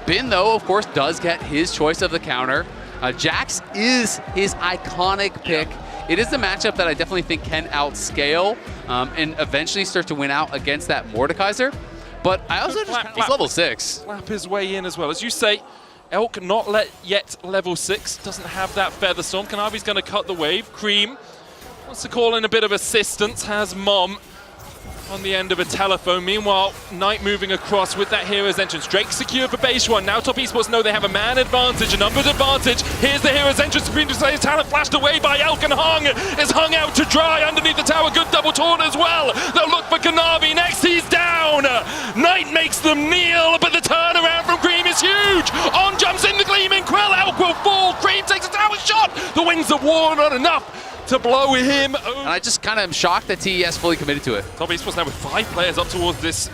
Bin, though, of course, does get his choice of the counter. Jax is his iconic pick. It is the matchup that I definitely think can outscale and eventually start to win out against that Mordekaiser. But I also he's level 6. Slap his way in as well. As you say, Elk not yet level 6, doesn't have that Feather Storm. Kanavi's going to cut the wave. Cream wants to call in a bit of assistance, has Mom on the end of a telephone. Meanwhile, Knight moving across with that Hero's Entrance. Drake secured for base one. Now Top Esports know they have a man advantage, a numbers advantage. Here's the Hero's Entrance. Supreme Displays talent flashed away by Elk, and Hung is hung out to dry underneath the tower. Good double taunt as well. They'll look for Kanavi next. He's down. Knight makes them kneel, but the turnaround from Cream is huge. On jumps in the Gleaming Quill. Elk will fall. Cream takes a tower shot. The Winds of War not enough to blow him over. And I just kind of am shocked that TES fully committed to it. Top Esports now with 5 players up towards this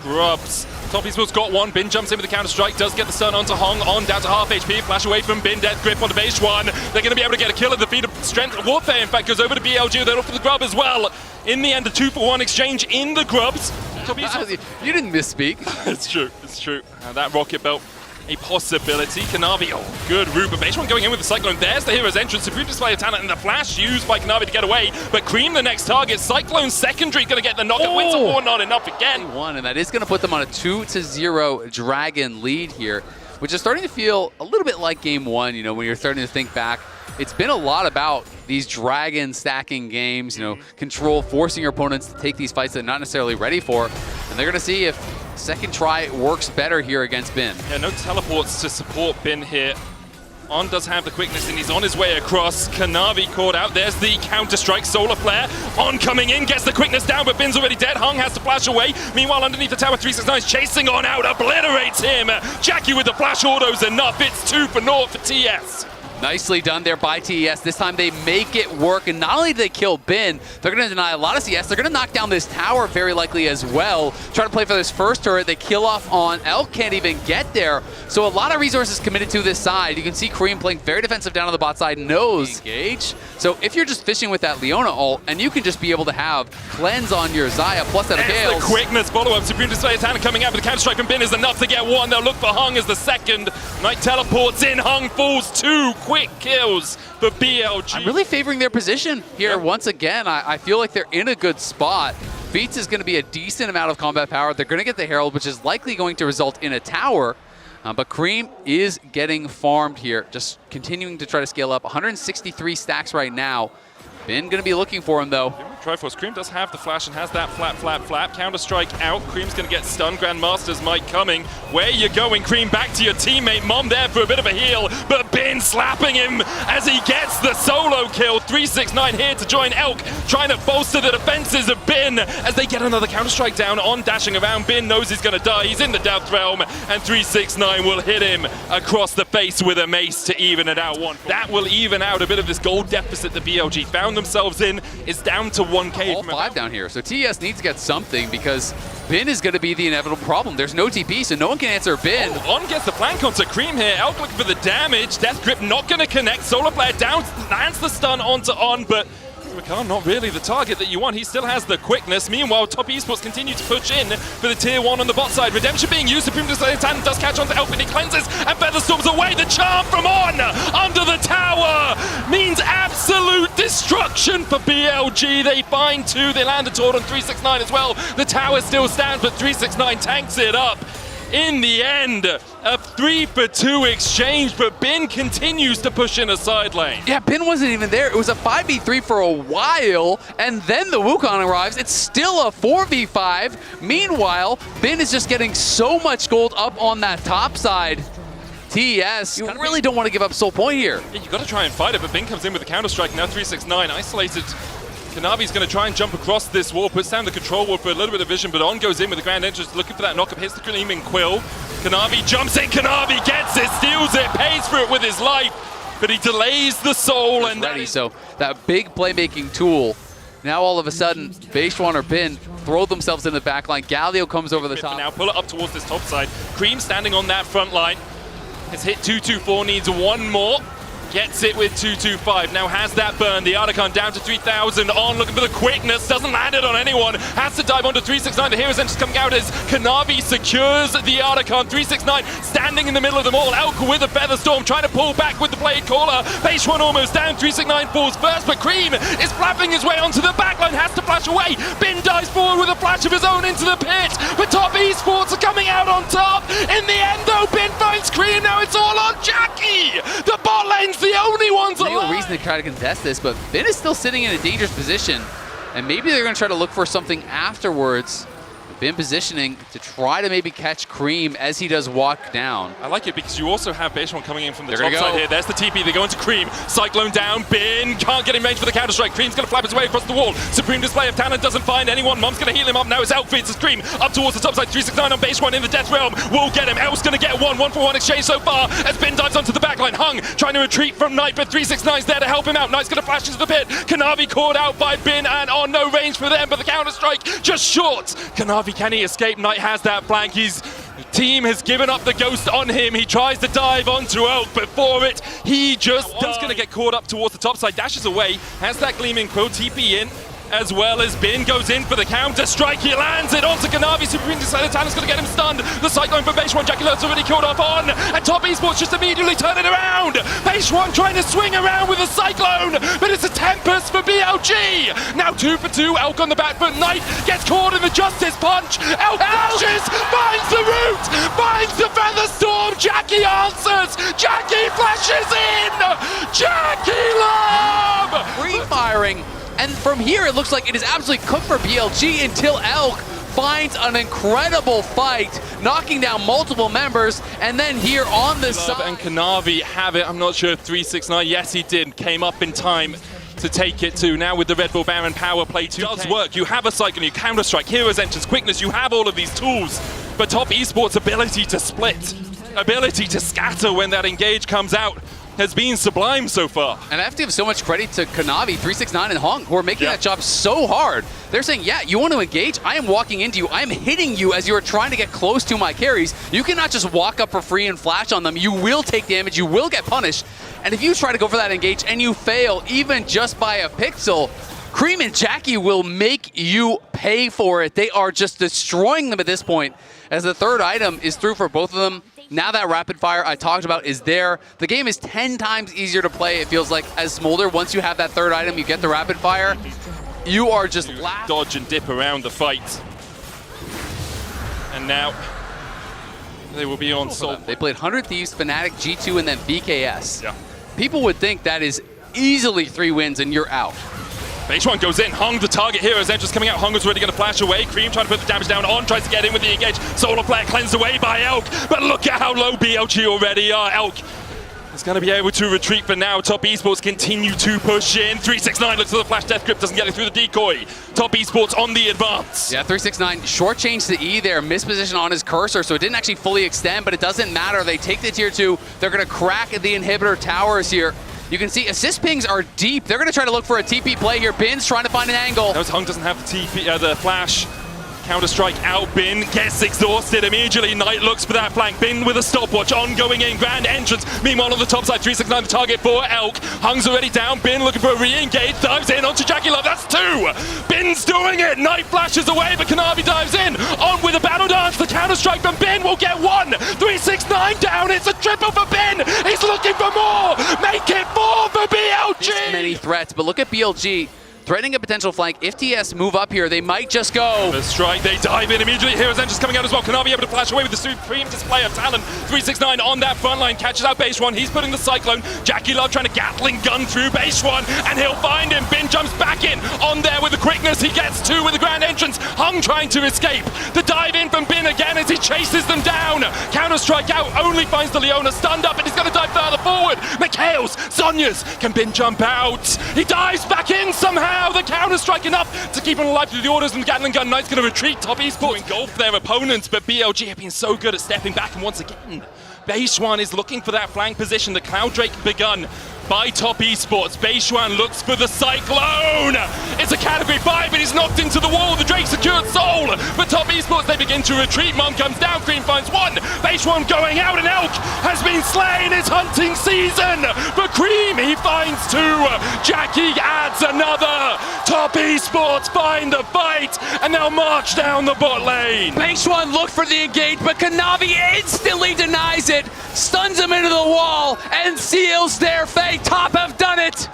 Grubs. Top Esports got one. Bin jumps in with the counter-strike, does get the stun onto Hong, on down to half HP, flash away from Bin, death grip onto base one. They're going to be able to get a kill at the feet of Strength. Warfare, in fact, goes over to BLG. They look for the Grub as well. In the end, a 2-for-1 exchange in the Grubs. Top Esports. You didn't misspeak. It's true, it's true. That Rocket Belt, a possibility. Kanavi, oh, good route, but base one going in with the Cyclone. There's the Hero's Entrance. Supreme Display of talent, and the flash used by Kanavi to get away. But Cream, the next target. Cyclone secondary, going to get the knock. Oh. Winds of War, not enough again. And that is going to put them on a 2-0 Dragon lead here, which is starting to feel a little bit like game one, you know, when you're starting to think back. It's been a lot about these Dragon stacking games, you know, control, forcing your opponents to take these fights that they're not necessarily ready for. And they're going to see if second try works better here against Bin. Yeah, no teleports to support Bin here. On does have the quickness, and he's on his way across. Kanavi caught out. There's the counter-strike. Solar Flare. On coming in, gets the quickness down, but Bin's already dead. Hung has to flash away. Meanwhile, underneath the tower, 369 is chasing on out. Obliterates him. Jackie with the flash auto's enough. It's 2-0 for TS. Nicely done there by TES. This time they make it work, and not only do they kill Bin, they're going to deny a lot of CS. They're going to knock down this tower very likely as well. Try to play for this first turret. They kill off on Elk, can't even get there. So a lot of resources committed to this side. You can see Cream playing very defensive down on the bot side, knows engage. So if you're just fishing with that Leona ult, and you can just be able to have cleanse on your Xayah plus that Gales. The quickness follow-up. Supreme Display of talent coming out, but the counter-strike from Bin is enough to get one. They'll look for Hung as the second. Knight teleports in. Hung falls 2 quick kills for BLG. I'm really favoring their position here once again. I feel like they're in a good spot. Beats is going to be a decent amount of combat power. They're going to get the Herald, which is likely going to result in a tower. But Cream is getting farmed here, just continuing to try to scale up. 163 stacks right now. Bin going to be looking for him, though. Triforce. Cream does have the flash and has that flap. Counter-strike out. Cream's going to get stunned. Grandmaster's might coming. Where you going, Cream? Back to your teammate. Mom there for a bit of a heal, but Bin slapping him as he gets the solo kill. 369 here to join Elk, trying to bolster the defenses of Bin as they get another counter-strike down on dashing around. Bin knows he's going to die. He's in the Death Realm, and 369 will hit him across the face with a mace to even it out. That will even out a bit of this gold deficit that BLG found themselves in. Is down to 1K. All 5 down here. So TES needs to get something because Bin is going to be the inevitable problem. There's no TP, so no one can answer Bin. On gets the flank onto Cream here. Elk looking for the damage. Death Grip not going to connect. Solar Flare down, lands the stun onto On, but Rakan not really the target that you want. He still has the quickness. Meanwhile, Top Esports continue to push in for the tier 1 on the bot side. Redemption being used. Supreme Display Talent does catch on to Elk, and he cleanses and Featherstorms away. The charm from On under the tower means absolute destruction for BLG. They find 2. They land a taunt on 369 as well. The tower still stands, but 369 tanks it up. In the end, a 3-for-2 exchange, but Bin continues to push in a side lane. Yeah, Bin wasn't even there. It was a 5v3 for a while, and then the Wukong arrives. It's still a 4v5. Meanwhile, Bin is just getting so much gold up on that top side. TES, you really don't want to give up Soul Point here. Yeah, you got to try and fight it, but Bin comes in with the counter-strike. Now 369 isolated. Kanavi's going to try and jump across this wall, puts down the control wall for a little bit of vision, but On goes in with the Grand Entrance, looking for that knock-up, hits the Gleaming Quill. Kanavi jumps in, Kanavi gets it, steals it, pays for it with his life, but he delays the soul. And ready, so that big playmaking tool, now all of a sudden, base one or Bin throw themselves in the back line. Galio comes over the top. Now pull it up towards this top side. Cream standing on that front line. Has hit 224, needs one more. Gets it with 225. Now has that burn. The Archon down to 3,000. On looking for the quickness. Doesn't land it on anyone. Has to dive onto 369. The Hero's Entrance coming out as Kanavi secures the Archon. 369 standing in the middle of them all. Elk with a Feather Storm trying to pull back with the Blade Caller. Base one almost down. 369 falls first, but Cream is flapping his way onto the backline. Has to flash away. Bin dives forward with a flash of his own into the pit. But Top Esports are coming out on top. In the end, though, Bin finds Cream. Now it's all on Jackie. The bot lane's the only ones alive. No reason to try to contest this, but Bin is still sitting in a dangerous position, and maybe they're going to try to look for something afterwards. Bin positioning to try to maybe catch Cream as he does walk down. I like it because you also have Beishwan coming in from the They're top side here. There's the TP, they go into Cream. Cyclone down, Bin can't get in range for the counter-strike. Cream's going to flap his way across the wall. Supreme display of talent, doesn't find anyone. Mom's going to heal him up now as Elk feeds his Cream up towards the top side. 369 on Beishwan in the Death Realm. Will get him. Elk's going to get one for one exchange so far as Bin dives onto the backline. Hung trying to retreat from Knight, but 369's there to help him out. Knight's going to flash into the pit. Kanavi caught out by Bin and on no range for them, but the counter-strike just short. Kanavi, can he escape? Knight has that flank. His team has given up the ghost on him. He tries to dive onto Elk, but for it, he just dies. Going to get caught up towards the top side, dashes away, has that Gleaming Quill, TP in, as well as Bin goes in for the counter strike. He lands it onto Kanavi. Supreme Display of Talent's going to get him stunned. The Cyclone from Beishwan. Jackie Love's already killed off on, and Top Esports just immediately turn it around. Beishwan trying to swing around with a Cyclone, but it's a Tempest for BLG. Now 2 for 2. Elk on the back foot. Knight gets caught in the Justice Punch. Elk flashes, finds the root, finds the Feather Storm. Jackie answers. Jackie flashes in. Jackie Love. Free firing. And from here, it looks like it is absolutely cooked for BLG until Elk finds an incredible fight, knocking down multiple members, and then here on the side. And Kanavi have it. I'm not sure if 369, yes he did, came up in time to take it too. Now with the Red Bull Baron power play does work. You have a Cyclone, you counter-strike, Hero's Entrance, quickness, you have all of these tools, but Top Esports' ability to split, ability to scatter when that engage comes out, has been sublime so far. And I have to give so much credit to Kanavi, 369, and Hung, who are making that job so hard. They're saying, yeah, you want to engage? I am walking into you. I am hitting you as you are trying to get close to my carries. You cannot just walk up for free and flash on them. You will take damage. You will get punished. And if you try to go for that engage and you fail, even just by a pixel, Cream and Jackie will make you pay for it. They are just destroying them at this point, as the third item is through for both of them. Now that rapid fire I talked about is there. The game is 10 times easier to play, it feels like, as Smolder. Once you have that third item, you get the rapid fire. You are just dodge and dip around the fight. And now they will be on Soul. They played 100 Thieves, Fnatic, G2, and then BKS. Yeah. People would think that is easily 3 wins and you're out. Beishwan goes in, Hung the target here as Entrance coming out. Hung was already going to flash away. Cream trying to put the damage down on, tries to get in with the engage. Solar Flare cleansed away by Elk, but look at how low BLG already are. Elk is going to be able to retreat for now. Top Esports continue to push in. 369 looks for the flash death grip, doesn't get it through the decoy. Top Esports on the advance. Yeah, 369 short change to E there, misposition on his cursor, so it didn't actually fully extend, but it doesn't matter. They take the tier 2. They're going to crack the inhibitor towers here. You can see assist pings are deep. They're going to try to look for a TP play here. Bin's trying to find an angle. Notice Hung doesn't have the TP, the flash. Counter-strike out, Bin gets exhausted immediately. Knight looks for that flank. Bin with a stopwatch, ongoing in, grand entrance. Meanwhile on the top side, 369 the target for Elk. Hung's already down, Bin looking for a re-engage, dives in onto Jackie Love, that's 2! Bin's doing it, Knight flashes away, but Kanavi dives in. On with a battle dance, the counter-strike from Bin will get 1! 369 down, it's a triple for Bin! He's looking for more! Make it 4 for BLG! This many threats, but look at BLG. Threatening a potential flank. If TS move up here, they might just go. The strike, they dive in immediately. Hero's Entrance coming out as well. Kanavi able to flash away with the Supreme Display of Talent. 369 on that front line, catches out Beishwan. He's putting the Cyclone. Jackie Love trying to Gatling gun through Beishwan, and he'll find him. Bin jumps back in on there with the quickness. He gets 2 with the grand entrance. Hung trying to escape. The dive in from Bin again as he chases them down. Counter strike out, only finds the Leona stunned up, and he's going to dive further forward. McHale's, Sonya's, can Bin jump out? He dives back in somehow. The counter-strike enough to keep him alive through the orders, and the Gatling gun Knight's going to retreat. Top Esports engulf their opponents, but BLG have been so good at stepping back, and once again, Beishwan is looking for that flank position. The Cloud Drake begun. by Top Esports. Beishuan looks for the Cyclone. It's a category 5, and he's knocked into the wall. The Drake secured Soul. But Top Esports, they begin to retreat. Mom comes down, Cream finds one. Beishuan going out, and Elk has been slain. It's hunting season for Cream. He finds two. Jackie adds another. Top Esports find the fight, and they'll march down the bot lane. Beishuan looked for the engage, but Kanavi instantly denies it, stuns him into the wall, and seals their fate. Top have done it.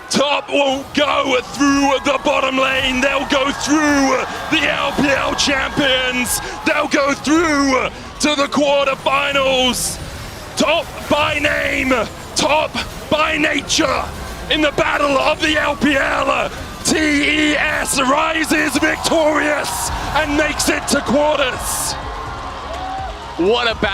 Top won't go through the bottom lane. They'll go through the LPL champions. They'll go through to the quarterfinals. Top by name, top by nature. In the battle of the LPL, TES rises victorious and makes it to quarters. What a battle.